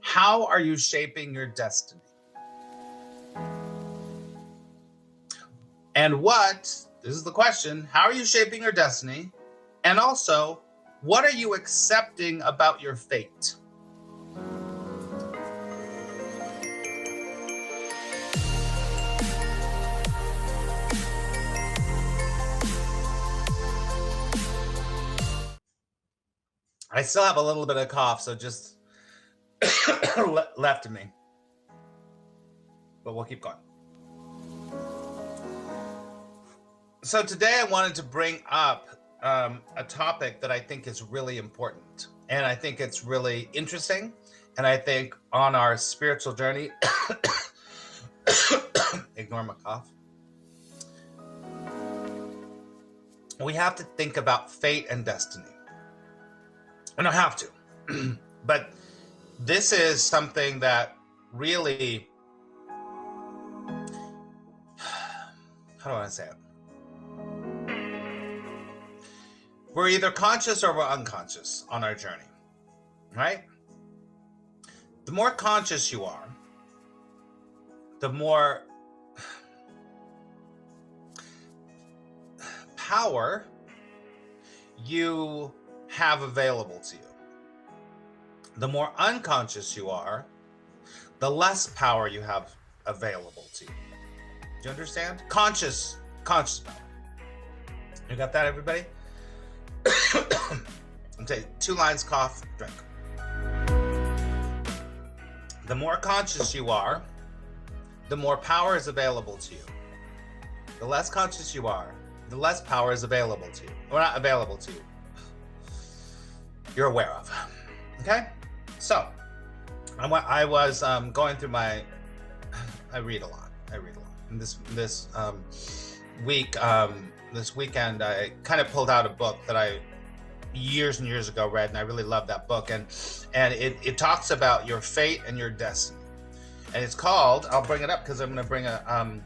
How are you shaping your destiny? And this is the question, how are you shaping your destiny? And also, what are you accepting about your fate? I still have a little bit of cough, so just left of me. But we'll keep going. So today I wanted to bring up a topic that I think is really important. And I think it's really interesting. And I think on our spiritual journey, ignore my cough, we have to think about fate and destiny. I don't have to, but this is something that really, how do I say it? We're either conscious or we're unconscious on our journey, right? The more conscious you are, the more power you have available to you. The more unconscious you are, the less power you have available to you. Do you understand? Conscious power. You got that, everybody? Okay, 2 lines, cough, drink. The more conscious you are, the more power is available to you. The less conscious you are, the less power is available to you. Or not available to you. You're aware of. Okay? So, I was going through I read a lot. And this weekend, I kind of pulled out a book that I years and years ago read, and I really love that book. And it talks about your fate and your destiny. And it's called, I'll bring it up because I'm going to bring I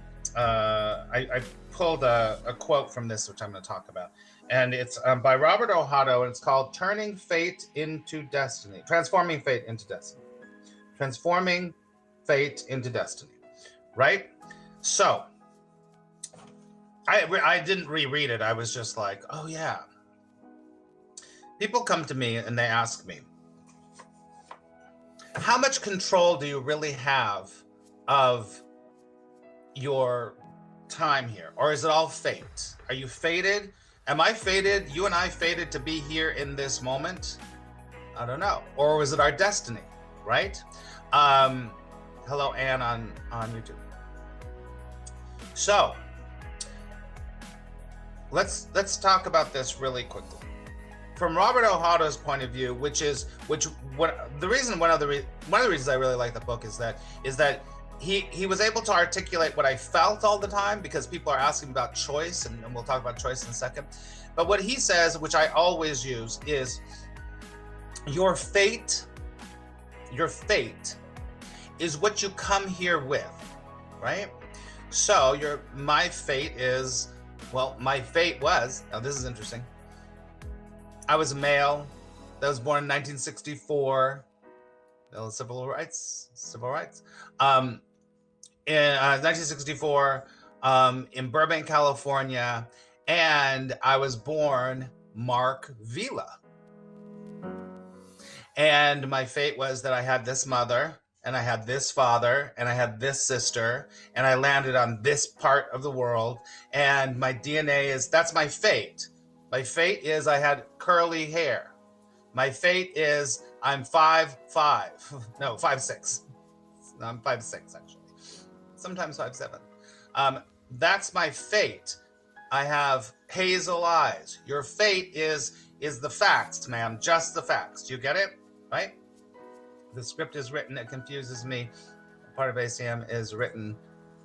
pulled a quote from this, which I'm going to talk about. And it's by Robert Ohotto, and it's called Transforming Fate into Destiny. Transforming Fate into Destiny, right? So, I didn't reread it. I was just like, oh yeah. People come to me and they ask me, how much control do you really have of your time here? Or is it all fate? Are you fated? Am I fated? You and I fated to be here in this moment? I don't know. Or was it our destiny, right? Hello, Anne on YouTube. So, let's talk about this really quickly. From Robert Ohotto's point of view, one of the reasons I really like the book is that he was able to articulate what I felt all the time, because people are asking about choice, and we'll talk about choice in a second. But what he says, which I always use, is your fate is what you come here with, right? So my fate was, now this is interesting. I was a male that was born in 1964. Civil rights. In 1964, in Burbank, California, and I was born Mark Vila. And my fate was that I had this mother, and I had this father, and I had this sister, and I landed on this part of the world, and my DNA that's my fate. My fate is I had curly hair. My fate is I'm 5'5". No, 5'6". I'm 5'6", actually. Sometimes 5'7". That's my fate. I have hazel eyes. Your fate is the facts, ma'am. Just the facts. Do you get it? Right? The script is written. It confuses me. Part of ACM is written.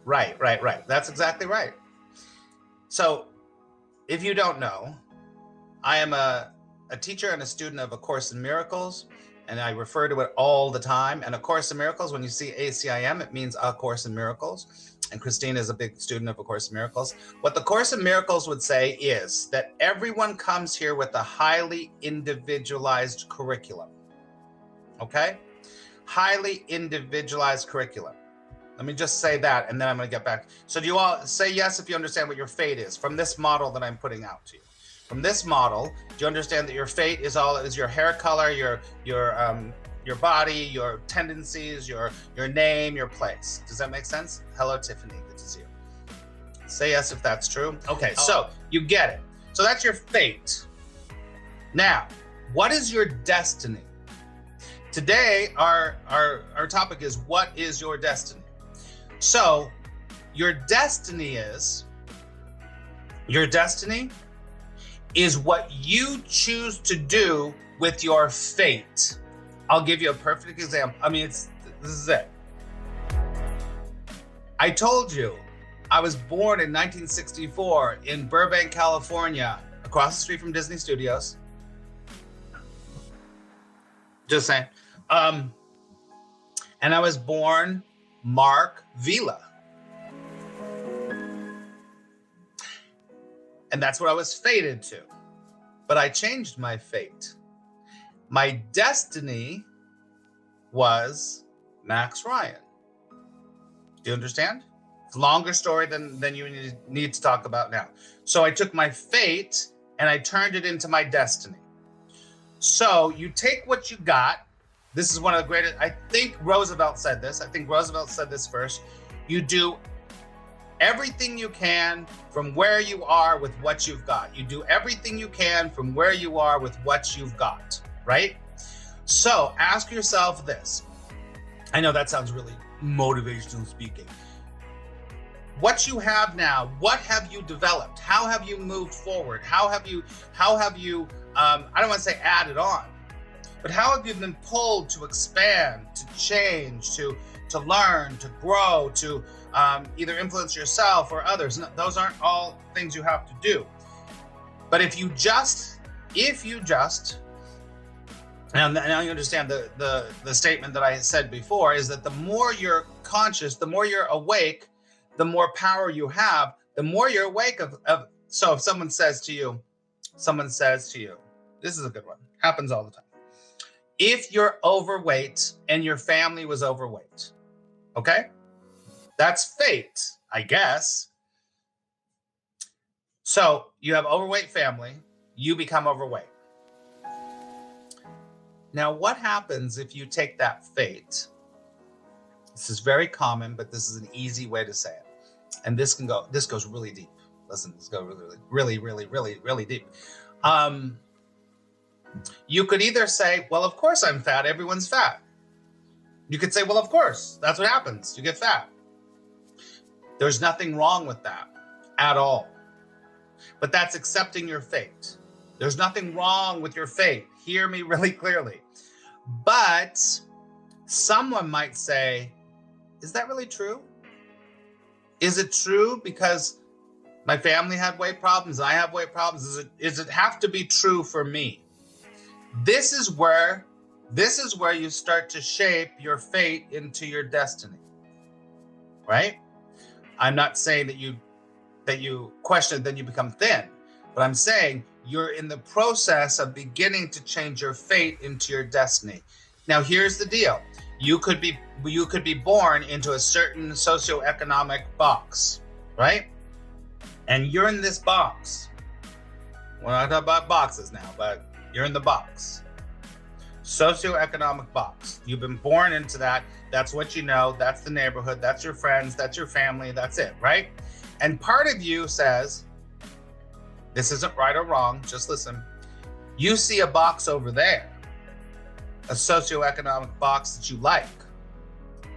Right. That's exactly right. So, if you don't know, I am a teacher and a student of A Course in Miracles, and I refer to it all the time. And A Course in Miracles, when you see ACIM, it means A Course in Miracles. And Christine is a big student of A Course in Miracles. What the Course in Miracles would say is that everyone comes here with a highly individualized curriculum. Okay? highly individualized curriculum. Let me just say that, and then I'm going to get back. So do you all say yes if you understand what your fate is from this model that I'm putting out to you? From this model, do you understand that your fate is your hair color, your body, your tendencies, your name, your place? Does that make sense? Hello, Tiffany. Good to see you. Say yes if that's true. Okay, so you get it. So that's your fate. Now, what is your destiny? Today, our topic is, what is your destiny? So your destiny is what you choose to do with your fate. I'll give you a perfect example. I mean, this is it. I told you I was born in 1964 in Burbank, California, across the street from Disney Studios. Just saying. And I was born Mark Vila. And that's what I was fated to. But I changed my fate. My destiny was Max Ryan. Do you understand? It's a longer story than you need to talk about now. So I took my fate and I turned it into my destiny. So you take what you got. This is one of the greatest, I think Roosevelt said this. I think Roosevelt said this first. You do everything you can from where you are with what you've got. You do everything you can from where you are with what you've got, right? So ask yourself this. I know that sounds really motivational speaking. What you have now, what have you developed? How have you moved forward? How have you, I don't want to say added on, but how have you been pulled to expand, to change, to learn, to grow, to either influence yourself or others? No, those aren't all things you have to do. But if you just, and now you understand the statement that I said before, is that the more you're conscious, the more you're awake, the more power you have, the more you're awake of. So if someone says to you, this is a good one, happens all the time. If you're overweight and your family was overweight, okay? That's fate, I guess. So you have overweight family, you become overweight. Now, what happens if you take that fate? This is very common, but this is an easy way to say it. And this goes really deep. Listen, this goes really deep. You could either say, well, of course I'm fat. Everyone's fat. You could say, well, of course, that's what happens. You get fat. There's nothing wrong with that at all. But that's accepting your fate. There's nothing wrong with your fate. Hear me really clearly. But someone might say, is that really true? Is it true because my family had weight problems, I have weight problems? Does it have to be true for me? This is where you start to shape your fate into your destiny, right? I'm not saying that you question it, then you become thin, but I'm saying you're in the process of beginning to change your fate into your destiny. Now, here's the deal. You could be born into a certain socioeconomic box, right? And you're in this box. We're not talking about boxes now, but you're in the box. Socioeconomic box. You've been born into that. That's what you know. That's the neighborhood. That's your friends. That's your family. That's it, right? And part of you says, this isn't right or wrong. Just listen. You see a box over there, a socioeconomic box that you like.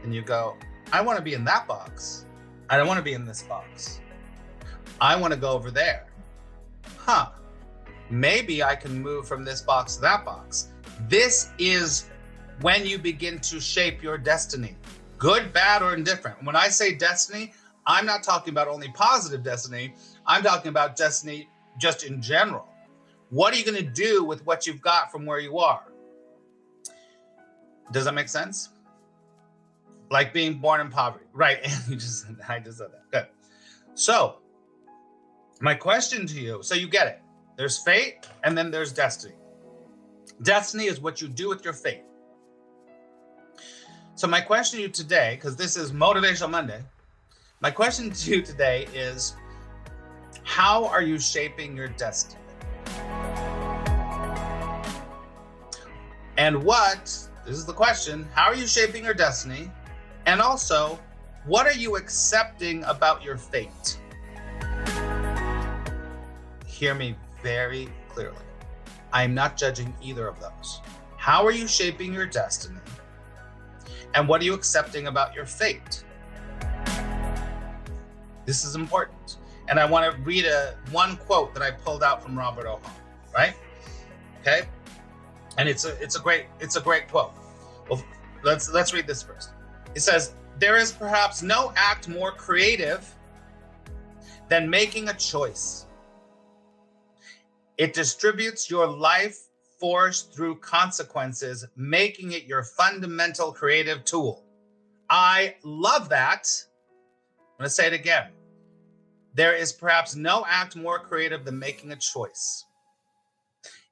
And you go, I want to be in that box. I don't want to be in this box. I want to go over there. Maybe I can move from this box to that box. This is when you begin to shape your destiny, good, bad, or indifferent. When I say destiny, I'm not talking about only positive destiny. I'm talking about destiny just in general. What are you going to do with what you've got from where you are? Does that make sense? Like being born in poverty, right? I just said that. Good. So my question to you, so you get it. There's fate and then there's destiny. Destiny is what you do with your fate. So my question to you today, because this is Motivational Monday, my question to you today is, how are you shaping your destiny? And this is the question, how are you shaping your destiny? And also, what are you accepting about your fate? Hear me very clearly. I'm not judging either of those. How are you shaping your destiny? And what are you accepting about your fate? This is important. And I want to read one quote that I pulled out from Robert Ohotto, right? Okay? And it's a great quote. Well, let's read this first. It says, "There is perhaps no act more creative than making a choice. It distributes your life force through consequences, making it your fundamental creative tool." I love that. I'm going to say it again. There is perhaps no act more creative than making a choice.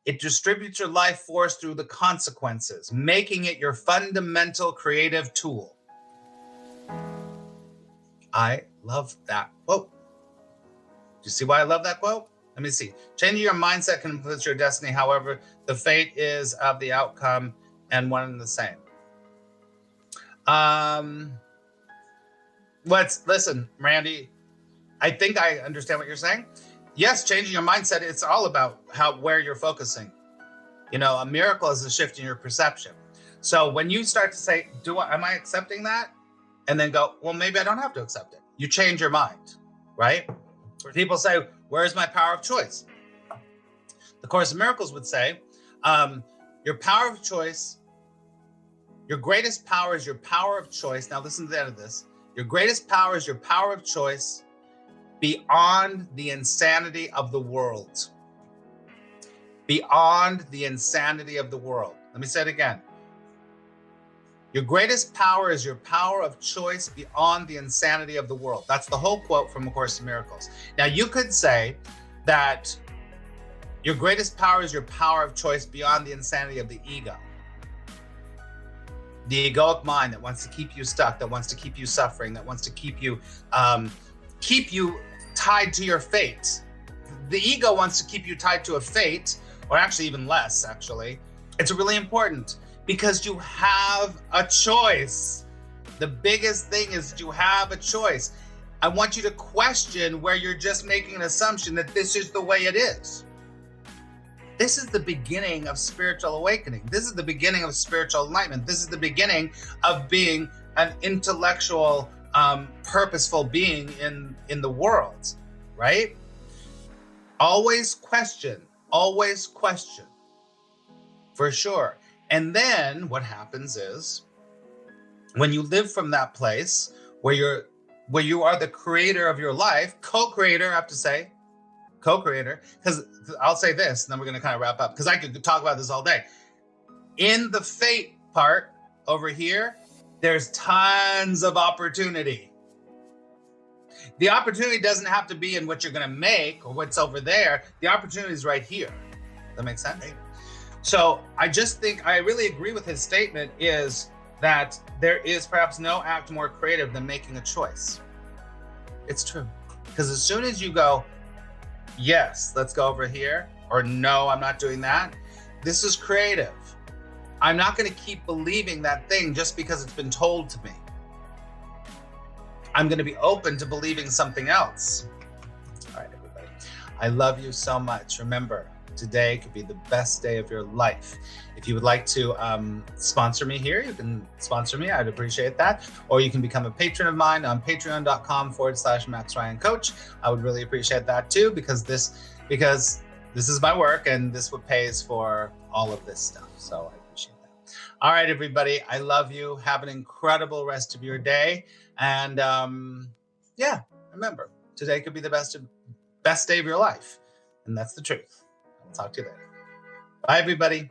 It distributes your life force through the consequences, making it your fundamental creative tool. I love that quote. Do you see why I love that quote? Let me see. Changing your mindset can influence your destiny. However, the fate is of the outcome and one and the same. Listen, Randy, I think I understand what you're saying. Yes, changing your mindset, it's all about where you're focusing. You know, a miracle is a shift in your perception. So when you start to say, am I accepting that? And then go, well, maybe I don't have to accept it. You change your mind, right? People say, where's my power of choice? The Course in Miracles would say, your power of choice, your greatest power is your power of choice. Now listen to the end of this. Your greatest power is your power of choice beyond the insanity of the world. Beyond the insanity of the world. Let me say it again. Your greatest power is your power of choice beyond the insanity of the world. That's the whole quote from A Course in Miracles. Now, you could say that your greatest power is your power of choice beyond the insanity of the ego. The egoic mind that wants to keep you stuck, that wants to keep you suffering, that wants to keep you tied to your fate. The ego wants to keep you tied to a fate, or actually even less, actually. It's really important because you have a choice. The biggest thing is you have a choice. I want you to question where you're just making an assumption that this is the way it is. This is the beginning of spiritual awakening. This is the beginning of spiritual enlightenment. This is the beginning of being an intellectual, purposeful being in the world, right? Always question, for sure. And then what happens is, when you live from that place where you are the creator of your life, co-creator, I have to say, co-creator, because I'll say this, and then we're going to kind of wrap up, because I could talk about this all day. In the fate part over here, there's tons of opportunity. The opportunity doesn't have to be in what you're going to make or what's over there. The opportunity is right here. That makes sense? So I just think I really agree with his statement, is that there is perhaps no act more creative than making a choice. It's true. Because as soon as you go, yes, let's go over here, or no, I'm not doing that, this is creative. I'm not going to keep believing that thing just because it's been told to me. I'm going to be open to believing something else. All right, everybody. I love you so much. Remember, today could be the best day of your life. If you would like to sponsor me here, you can sponsor me. I'd appreciate that. Or you can become a patron of mine on patreon.com/MaxRyanCoach. I would really appreciate that too, because this is my work and this what pays for all of this stuff. So I appreciate that. All right, everybody. I love you. Have an incredible rest of your day. And remember, today could be the best day of your life. And that's the truth. I'll talk to you later. Bye, everybody.